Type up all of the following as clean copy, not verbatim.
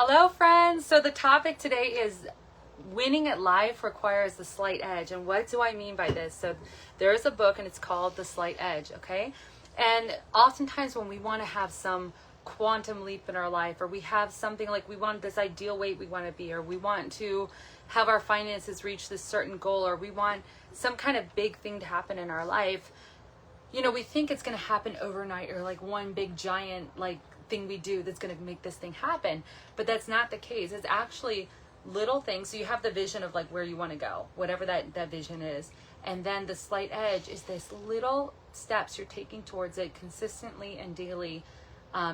Hello friends! So the topic today is winning at life requires the slight edge. And what do I mean by this? So there is a book and it's called The Slight Edge, okay? And oftentimes when we want to have some quantum leap in our life, or we have something like we want this ideal weight we want to be, or we want to have our finances reach this certain goal, or we want some kind of big thing to happen in our life, you know, we think it's going to happen overnight, or like one big giant like thing we do that's going to make this thing happen. But that's not the case. It's actually little things. So you have the vision of like where you want to go, whatever that vision is. And then the slight edge is this little steps you're taking towards it consistently and daily,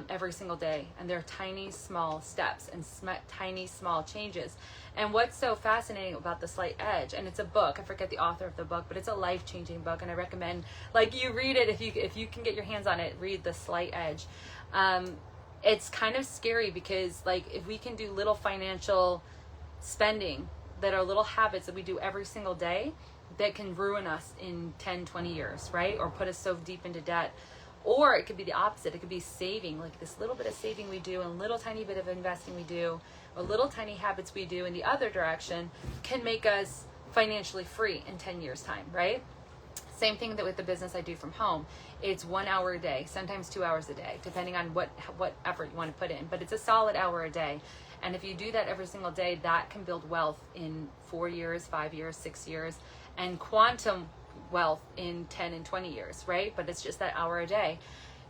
every single day. And they're tiny, small steps and tiny, small changes. And what's so fascinating about the slight edge, and it's a book, I forget the author of the book, but it's a life-changing book. And I recommend like you read it. If you can get your hands on it, read The Slight Edge. It's kind of scary because like if we can do little financial spending that are little habits that we do every single day that can ruin us in 10, 20 years, right? Or put us so deep into debt. Or it could be the opposite. It could be saving, like this little bit of saving we do and little tiny bit of investing we do, or little tiny habits we do in the other direction can make us financially free in 10 years time, right? Same thing that with the business I do from home. It's 1 hour a day, sometimes 2 hours a day, depending on what effort you want to put in. But it's a solid hour a day. And if you do that every single day, that can build wealth in 4 years, 5 years, 6 years, and quantum wealth in 10 and 20 years, right? But it's just that hour a day.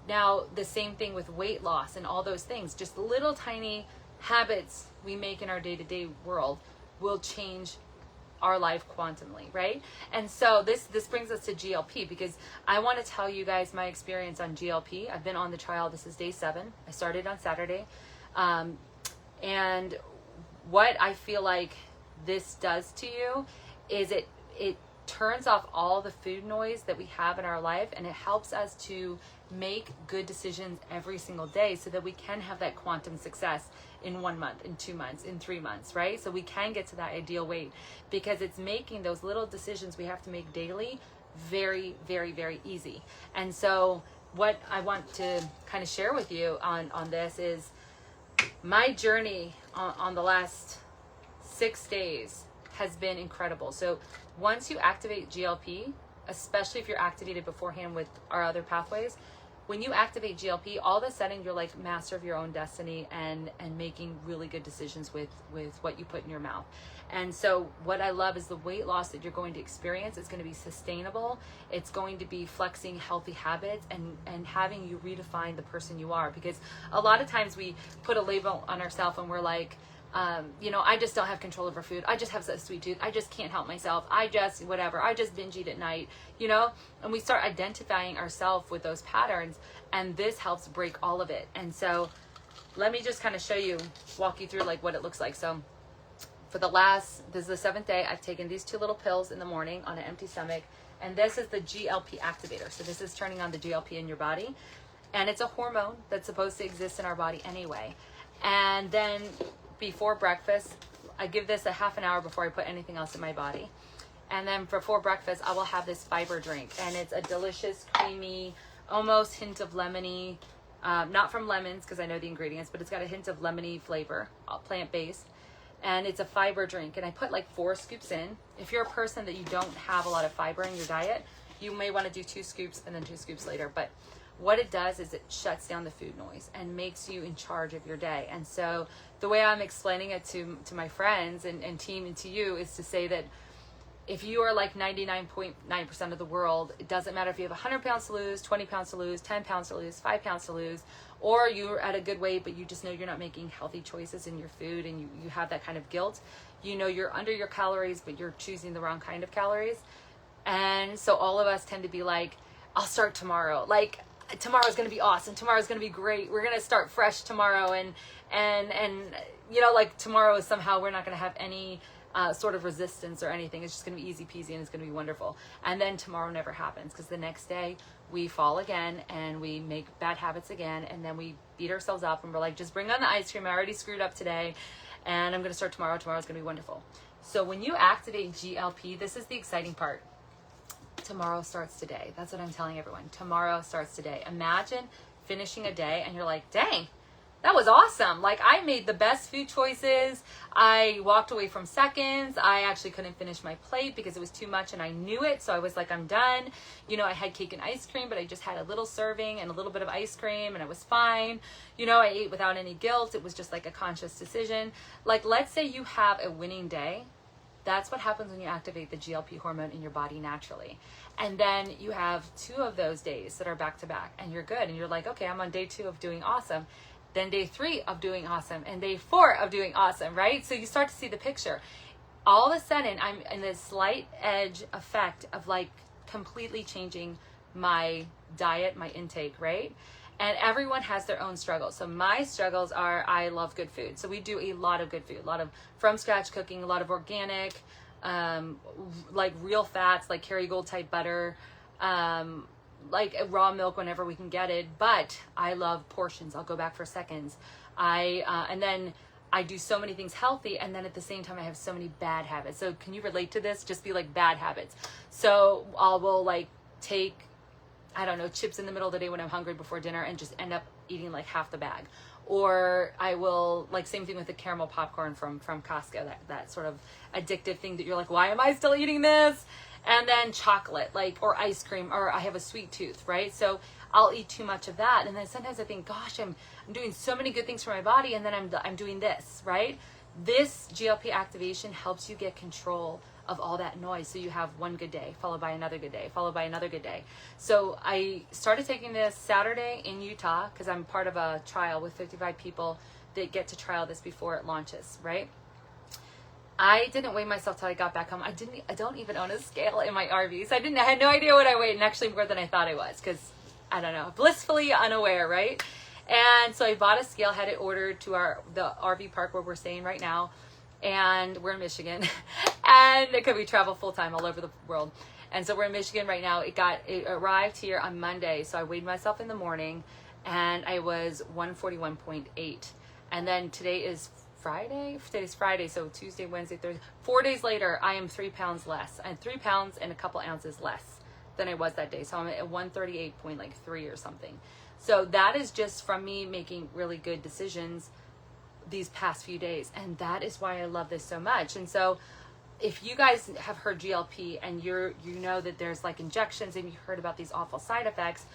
Now, the same thing with weight loss and all those things, just little tiny habits we make in our day-to-day world will change our life quantumly, right? And so this brings us to GLP, because I want to tell you guys my experience on GLP. I've been on the trial. This is day 7. I started on Saturday. And what I feel like this does to you is it turns off all the food noise that we have in our life, and it helps us to make good decisions every single day so that we can have that quantum success in 1 month, in 2 months, in 3 months, right? So we can get to that ideal weight because it's making those little decisions we have to make daily very, very, very easy. And so what I want to kind of share with you on this is my journey on the last 6 days has been incredible. So once you activate GLP, especially if you're activated beforehand with our other pathways, when you activate GLP, all of a sudden you're like master of your own destiny and making really good decisions with what you put in your mouth. And so what I love is the weight loss that you're going to experience is going to be sustainable. It's going to be flexing healthy habits and having you redefine the person you are. Because a lot of times we put a label on ourselves and we're like, you know, I just don't have control over food. I just have a sweet tooth. I just can't help myself. I just binge eat at night, you know, and we start identifying ourselves with those patterns, and this helps break all of it. And so let me just kind of walk you through like what it looks like. So this is the 7th day, I've taken these 2 little pills in the morning on an empty stomach, and this is the GLP activator. So this is turning on the GLP in your body, and it's a hormone that's supposed to exist in our body anyway. And then before breakfast, I give this a half an hour before I put anything else in my body. And then before breakfast, I will have this fiber drink, and it's a delicious, creamy, almost hint of lemony, not from lemons because I know the ingredients, but it's got a hint of lemony flavor, plant-based, and it's a fiber drink. And I put like 4 scoops in. If you're a person that you don't have a lot of fiber in your diet, you may want to do 2 scoops and then 2 scoops later. But what it does is it shuts down the food noise and makes you in charge of your day. And so the way I'm explaining it to my friends and team and to you is to say that if you are like 99.9% of the world, it doesn't matter if you have 100 pounds to lose, 20 pounds to lose, 10 pounds to lose, 5 pounds to lose, or you're at a good weight, but you just know you're not making healthy choices in your food and you have that kind of guilt. You know you're under your calories, but you're choosing the wrong kind of calories. And so all of us tend to be like, I'll start tomorrow. Like, tomorrow's going to be awesome. Tomorrow's going to be great. We're going to start fresh tomorrow. And you know, like tomorrow is somehow we're not going to have any sort of resistance or anything. It's just going to be easy peasy and it's going to be wonderful. And then tomorrow never happens because the next day we fall again and we make bad habits again. And then we beat ourselves up and we're like, just bring on the ice cream. I already screwed up today and I'm going to start tomorrow. Tomorrow's going to be wonderful. So when you activate GLP, this is the exciting part. Tomorrow starts today. That's what I'm telling everyone. Tomorrow starts today. Imagine finishing a day and you're like, dang, that was awesome. Like, I made the best food choices. I walked away from seconds. I actually couldn't finish my plate because it was too much and I knew it. So I was like, I'm done. You know, I had cake and ice cream, but I just had a little serving and a little bit of ice cream and I was fine. You know, I ate without any guilt. It was just like a conscious decision. Like, let's say you have a winning day. That's what happens when you activate the GLP hormone in your body naturally. And then you have 2 of those days that are back to back and you're good. And you're like, okay, I'm on day 2 of doing awesome. Then day 3 of doing awesome and day 4 of doing awesome, right? So you start to see the picture. All of a sudden, I'm in this slight edge effect of like completely changing my diet, my intake, right? And everyone has their own struggles. So my struggles are, I love good food. So we do a lot of good food, a lot of from scratch cooking, a lot of organic, like real fats, like Kerrygold type butter, like raw milk whenever we can get it. But I love portions. I'll go back for seconds. And then I do so many things healthy, and then at the same time I have so many bad habits. So can you relate to this? Just be like bad habits. So will like take, I don't know, chips in the middle of the day when I'm hungry before dinner and just end up eating like half the bag. Or I will, like, same thing with the caramel popcorn from Costco, that sort of addictive thing that you're like, why am I still eating this? And then chocolate, like, or ice cream, or I have a sweet tooth, right? So I'll eat too much of that. And then sometimes I think, gosh, I'm doing so many good things for my body, and then I'm doing this, right? This GLP activation helps you get control of all that noise. So you have one good day, followed by another good day, followed by another good day. So I started taking this Saturday in Utah because I'm part of a trial with 55 people that get to trial this before it launches, right? I didn't weigh myself till I got back home. I don't even own a scale in my RV. So I had no idea what I weighed, and actually more than I thought I was, because I don't know, blissfully unaware, right? And so I bought a scale, had it ordered to the RV park where we're staying right now. And we're in Michigan, and because we travel full time all over the world. And so we're in Michigan right now. It arrived here on Monday. So I weighed myself in the morning and I was 141.8. And then today is Friday. Today's Friday. So Tuesday, Wednesday, Thursday, 4 days later, I am 3 pounds less. I'm 3 pounds and a couple ounces less than I was that day. So I'm at 138.3 or something. So that is just from me making really good decisions these past few days, and that is why I love this so much. And so if you guys have heard GLP and you know that there's like injections and you heard about these awful side effects,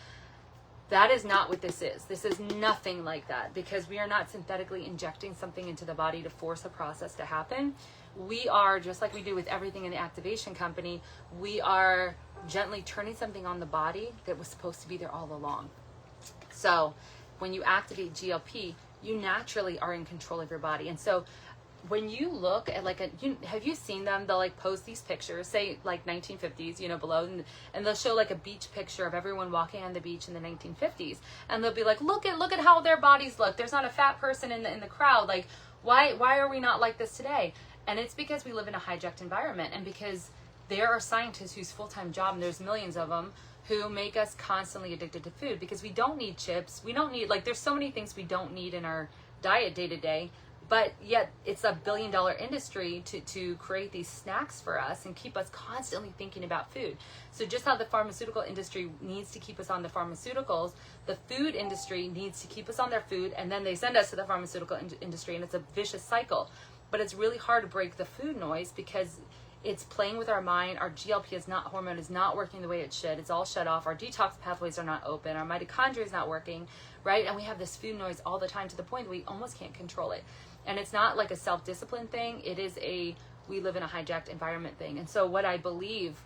that is not what this is. This is nothing like that, because we are not synthetically injecting something into the body to force a process to happen. We are, just like we do with everything in the activation company, we are gently turning something on the body that was supposed to be there all along. So when you activate GLP, you naturally are in control of your body. And so when you look at have you seen them? They'll like post these pictures, say like 1950s, below, and they'll show like a beach picture of everyone walking on the beach in the 1950s. And they'll be like, look at how their bodies look. There's not a fat person in the crowd. Like, why are we not like this today? And it's because we live in a hijacked environment, and because there are scientists whose full-time job, and there's millions of them, who make us constantly addicted to food, because we don't need chips. We don't need, there's so many things we don't need in our diet day to day, but yet it's a $1 billion industry to create these snacks for us and keep us constantly thinking about food. So just how the pharmaceutical industry needs to keep us on the pharmaceuticals, the food industry needs to keep us on their food, and then they send us to the pharmaceutical industry, and it's a vicious cycle. But it's really hard to break the food noise, because it's playing with our mind. Our GLP hormone is not working the way it should. It's all shut off. Our detox pathways are not open. Our mitochondria is not working, right? And we have this food noise all the time, to the point that we almost can't control it. And it's not like a self-discipline thing. It is we live in a hijacked environment thing. And so what I believe,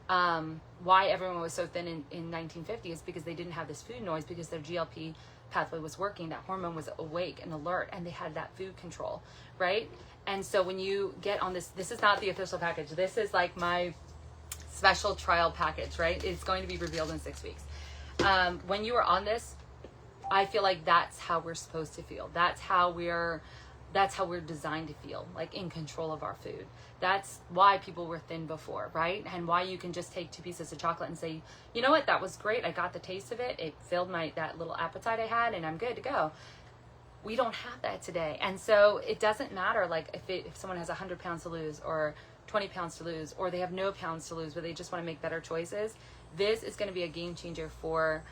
why everyone was so thin in 1950 is because they didn't have this food noise, because their GLP pathway was working. That hormone was awake and alert, and they had that food control, right? And so when you get on this is not the official package. This is like my special trial package, right? It's going to be revealed in 6 weeks. When you are on this, I feel like that's how we're supposed to feel. That's how we're designed to feel, like in control of our food. That's why people were thin before, right? And why you can just take 2 pieces of chocolate and say, you know what, that was great. I got the taste of it. It filled that little appetite I had, and I'm good to go. We don't have that today. And so it doesn't matter, like if someone has 100 pounds to lose, or 20 pounds to lose, or they have no pounds to lose, but they just want to make better choices. This is going to be a game changer for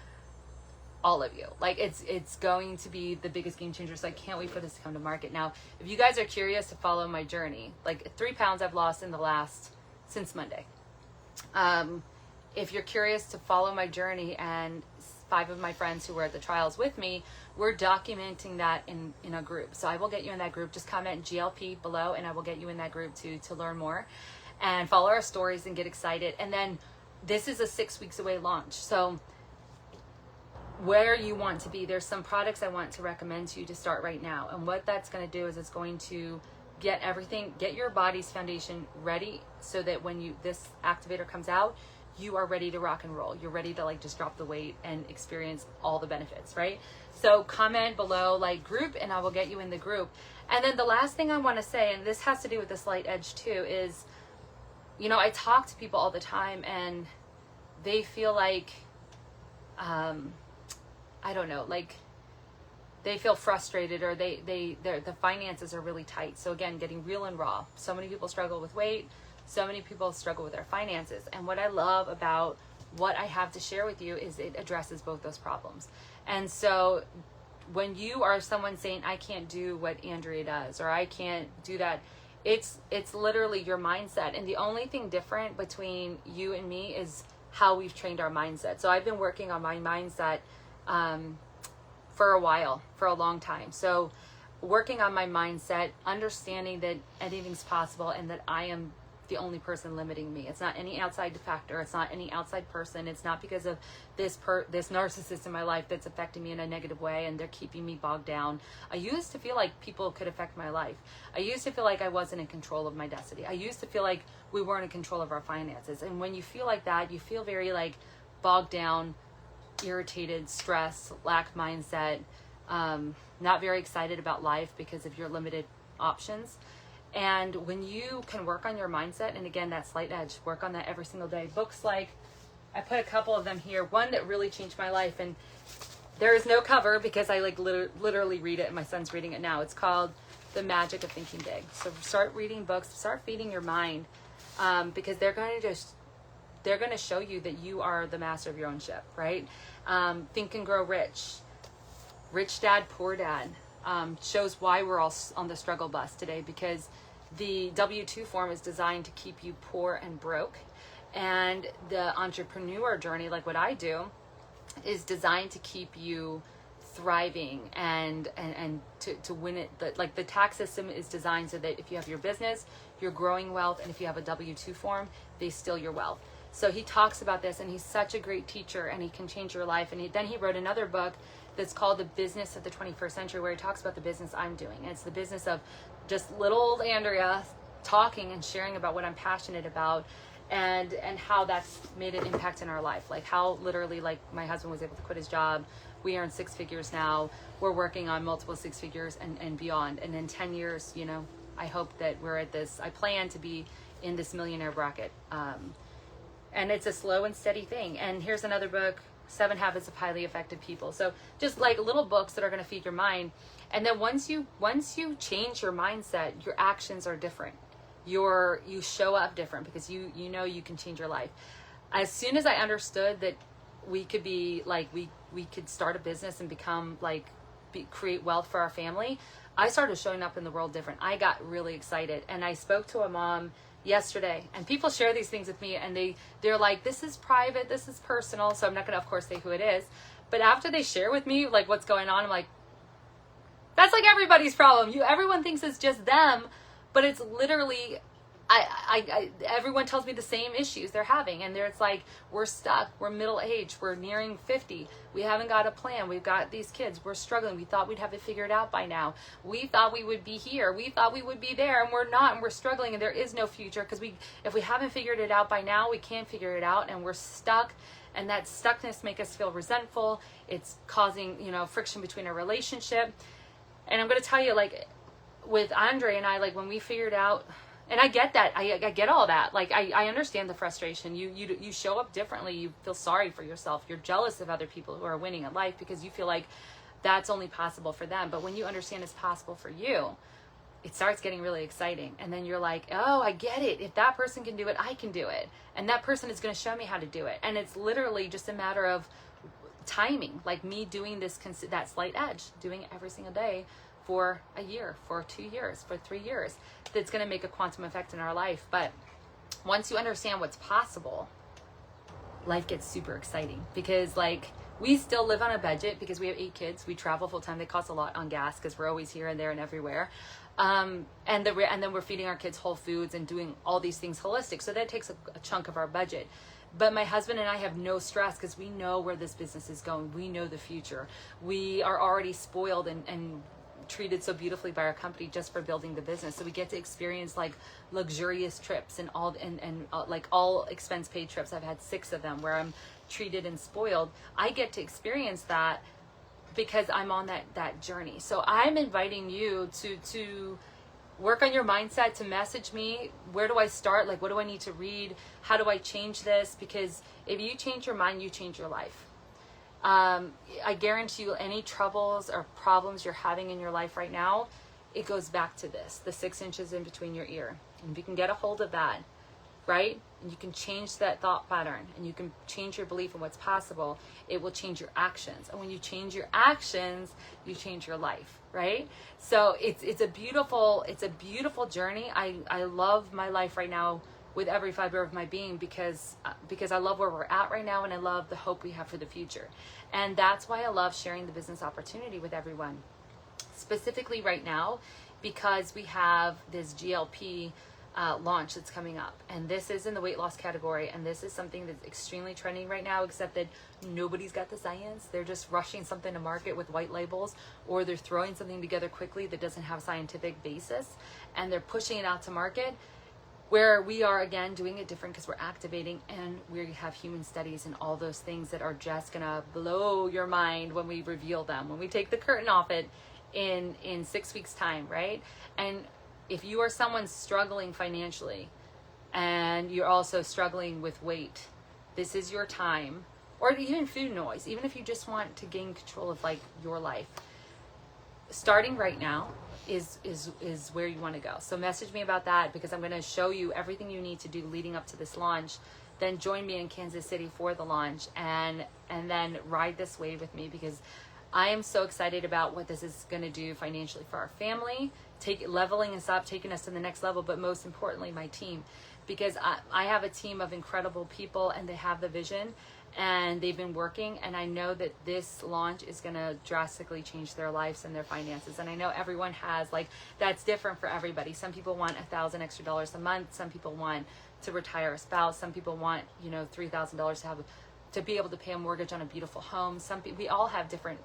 all of you. Like it's going to be the biggest game changer. So I can't wait for this to come to market. Now, if you guys are curious to follow my journey, like 3 pounds I've lost in the last, since Monday. If you're curious to follow my journey, and 5 of my friends who were at the trials with me, we're documenting that in a group. So I will get you in that group. Just comment GLP below and I will get you in that group to learn more and follow our stories and get excited. And then this is a 6 weeks away launch. So where you want to be, there's some products I want to recommend to you to start right now. And what that's going to do is it's going to get your body's foundation ready so that when this activator comes out, you are ready to rock and roll. You're ready to like just drop the weight and experience all the benefits, right? So comment below like group and I will get you in the group. And then the last thing I want to say, and this has to do with the slight edge too, is, you know, I talk to people all the time and they feel like, I don't know, like they feel frustrated or the finances are really tight. So again, getting real and raw. So many people struggle with weight. So many people struggle with their finances. And what I love about what I have to share with you is it addresses both those problems. And so when you are someone saying, I can't do what Andrea does, or I can't do that, it's literally your mindset. And the only thing different between you and me is how we've trained our mindset. So I've been working on my mindset for a while, for a long time. So working on my mindset, understanding that anything's possible and that I am the only person limiting me. It's not any outside factor. It's not any outside person. It's not because of this narcissist in my life that's affecting me in a negative way and they're keeping me bogged down. I used to feel like people could affect my life. I used to feel like I wasn't in control of my destiny. I used to feel like we weren't in control of our finances. And when you feel like that, you feel very like bogged down, irritated, stressed, lack mindset, not very excited about life because of your limited options. And when you can work on your mindset, and again, that slight edge, work on that every single day. Books like, I put a couple of them here. One that really changed my life, and there is no cover because I like literally read it, and my son's reading it now. It's called The Magic of Thinking Big. So start reading books, start feeding your mind, because they're going to show you that you are the master of your own ship, right? Think and Grow Rich, Rich Dad, Poor Dad. Shows why we're all on the struggle bus today, because the W-2 form is designed to keep you poor and broke, and the entrepreneur journey, like what I do, is designed to keep you thriving and to win it. Like the tax system is designed so that if you have your business, you're growing wealth, and if you have a W-2 form, they steal your wealth. So he talks about this, and he's such a great teacher, and he can change your life. And then he wrote another book that's called The Business of the 21st Century, where he talks about the business I'm doing. And it's the business of just little old Andrea talking and sharing about what I'm passionate about, and how that's made an impact in our life. Like how literally, like my husband was able to quit his job. We earn 6 figures now. We're working on multiple 6 figures and beyond. And in 10 years, you know, I hope that we're at this, I plan to be in this millionaire bracket. And it's a slow and steady thing. And here's another book, 7 Habits of Highly Effective People. So just like little books that are going to feed your mind. And then once you change your mindset, your actions are different. You show up different because you know you can change your life. As soon as I understood that we could be like, we could start a business and become like, create wealth for our family, I started showing up in the world different. I got really excited. And I spoke to a mom yesterday, and people share these things with me, and they're like, this is private, this is personal, so I'm not gonna of course say who it is, but after they share with me like what's going on, I'm like, that's like everybody's problem. Everyone thinks it's just them, but it's literally everyone tells me the same issues they're having, and it's like, we're stuck, we're middle aged, we're nearing 50, we haven't got a plan, we've got these kids, we're struggling, we thought we'd have it figured out by now, we thought we would be here, we thought we would be there, and we're not, and we're struggling, and there is no future, because if we haven't figured it out by now, we can't figure it out, and we're stuck. And that stuckness makes us feel resentful. It's causing, friction between our relationship. And I'm going to tell you, like with Andre and I, like when we figured out, and I get that. I get all that. Like, I understand the frustration. You show up differently. You feel sorry for yourself. You're jealous of other people who are winning at life because you feel like that's only possible for them. But when you understand it's possible for you, it starts getting really exciting. And then you're like, oh, I get it. If that person can do it, I can do it. And that person is going to show me how to do it. And it's literally just a matter of timing, like me doing this, that slight edge, doing it every single day for a year, for 2 years, for 3 years, that's going to make a quantum effect in our life. But once you understand what's possible, life gets super exciting, because like we still live on a budget because we have 8 kids. We travel full time. They cost a lot on gas because we're always here and there and everywhere. And then we're feeding our kids whole foods and doing all these things holistic. So that takes a chunk of our budget. But my husband and I have no stress because we know where this business is going. We know the future. We are already spoiled and treated so beautifully by our company just for building the business. So we get to experience like luxurious trips and like all expense paid trips. I've had 6 of them where I'm treated and spoiled. I get to experience that because I'm on that journey. So I'm inviting you to work on your mindset, to message me. Where do I start? Like, what do I need to read? How do I change this? Because if you change your mind, you change your life. I guarantee you, any troubles or problems you're having in your life right now, it goes back to this, the 6 inches in between your ear. And if you can get a hold of that, right? And you can change that thought pattern, and you can change your belief in what's possible, it will change your actions. And when you change your actions, you change your life, right? So it's a beautiful journey. I love my life right now with every fiber of my being, because I love where we're at right now, and I love the hope we have for the future. And that's why I love sharing the business opportunity with everyone. Specifically right now, because we have this GLP launch that's coming up, and this is in the weight loss category, and this is something that's extremely trending right now, except that nobody's got the science. They're just rushing something to market with white labels, or they're throwing something together quickly that doesn't have scientific basis, and they're pushing it out to market. Where we are, again, doing it different because we're activating, and we have human studies and all those things that are just gonna blow your mind when we reveal them, when we take the curtain off it in 6 weeks time, right? And if you are someone struggling financially and you're also struggling with weight, this is your time. Or even food noise, even if you just want to gain control of like your life, starting right now is where you want to go. So message me about that, because I'm going to show you everything you need to do leading up to this launch. Then join me in Kansas City for the launch, and then ride this wave with me, because I am so excited about what this is going to do financially for our family, leveling us up, taking us to the next level, but most importantly, my team, because I have a team of incredible people, and they have the vision, and they've been working, and I know that this launch is going to drastically change their lives and their finances. And I know everyone has, like, that's different for everybody. Some people want $1,000 extra a month. Some people want to retire a spouse. Some people want, $3,000 to be able to pay a mortgage on a beautiful home. We all have different,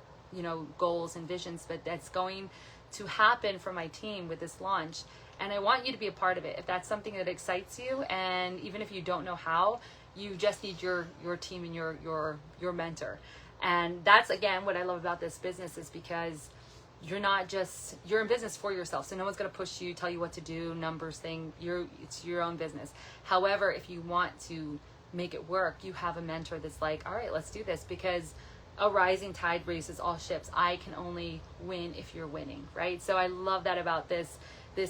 goals and visions, but that's going to happen for my team with this launch. And I want you to be a part of it. If that's something that excites you, and even if you don't know how, you just need your team and your mentor. And that's, again, what I love about this business, is because you're in business for yourself. So no one's going to push you, tell you what to do, numbers thing. It's your own business. However, if you want to make it work, you have a mentor that's like, all right, let's do this, because a rising tide raises all ships. I can only win if you're winning, right? So I love that about this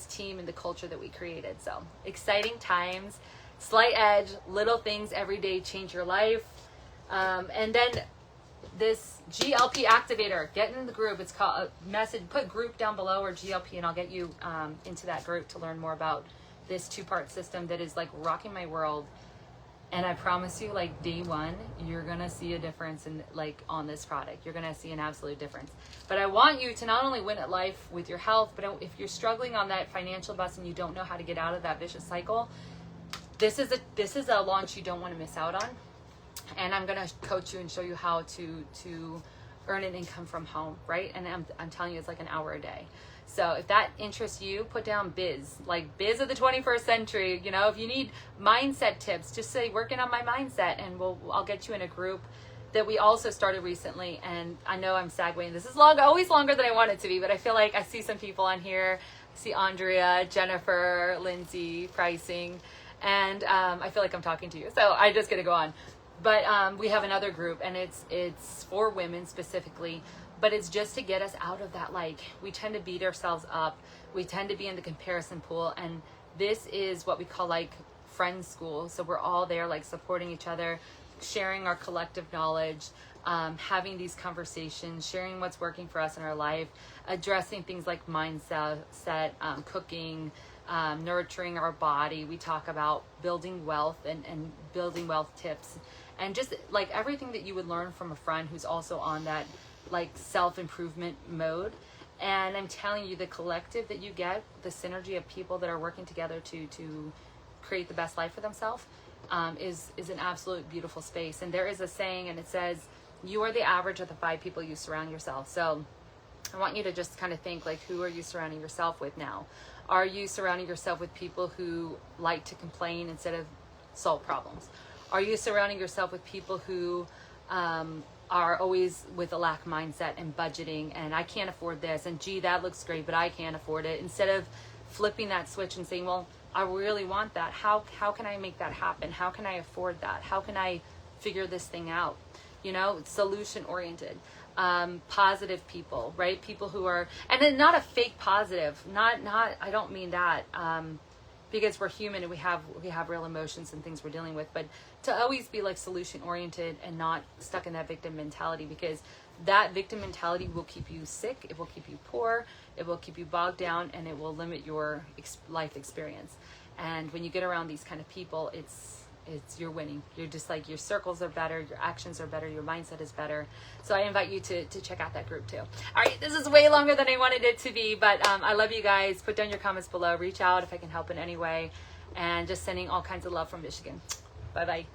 team and the culture that we created. So exciting times. Slight edge, little things every day change your life. And then this GLP activator, get in the group. It's called put group down below, or GLP, and I'll get you into that group to learn more about this 2-part system that is like rocking my world. And I promise you, like, day one, you're gonna see a difference on this product. You're gonna see an absolute difference. But I want you to not only win at life with your health, but if you're struggling on that financial bus and you don't know how to get out of that vicious cycle, this is a launch you don't want to miss out on. And I'm going to coach you and show you how to earn an income from home, right? And I'm telling you, it's like an hour a day. So if that interests you, put down biz, like biz of the 21st century. If you need mindset tips, just say working on my mindset, and I'll get you in a group that we also started recently. And I know I'm segueing. This is always longer than I want it to be, but I feel like I see some people on here. I see Andrea, Jennifer, Lindsay, pricing. And I feel like I'm talking to you, so I just got to go on. But we have another group, and it's for women specifically, but it's just to get us out of that, like, we tend to beat ourselves up. We tend to be in the comparison pool, and this is what we call like friend school. So we're all there, like, supporting each other, sharing our collective knowledge, having these conversations, sharing what's working for us in our life, addressing things like mindset, cooking, nurturing our body. We talk about building wealth and building wealth tips, and just like everything that you would learn from a friend who's also on that like self-improvement mode. And I'm telling you, the collective that you get, the synergy of people that are working together to create the best life for themselves, is an absolute beautiful space. And there is a saying, and it says, you are the average of the 5 people you surround yourself. So I want you to just kind of think, like, who are you surrounding yourself with now? Are you surrounding yourself with people who like to complain instead of solve problems? Are you surrounding yourself with people who are always with a lack mindset and budgeting, and I can't afford this, and gee, that looks great, but I can't afford it, instead of flipping that switch and saying, well, I really want that. How can I make that happen? How can I afford that? How can I figure this thing out? You know, solution oriented, positive people, right? People who are, and then not a fake positive, not, I don't mean that, because we're human and we have real emotions and things we're dealing with, but to always be like solution oriented and not stuck in that victim mentality, because that victim mentality will keep you sick, it will keep you poor, it will keep you bogged down, and it will limit your life experience. And when you get around these kind of people, it's you're winning. You're just like, your circles are better, your actions are better, your mindset is better. So I invite you to check out that group too. All right, this is way longer than I wanted it to be, but I love you guys. Put down your comments below. Reach out if I can help in any way. And just sending all kinds of love from Michigan. Bye-bye.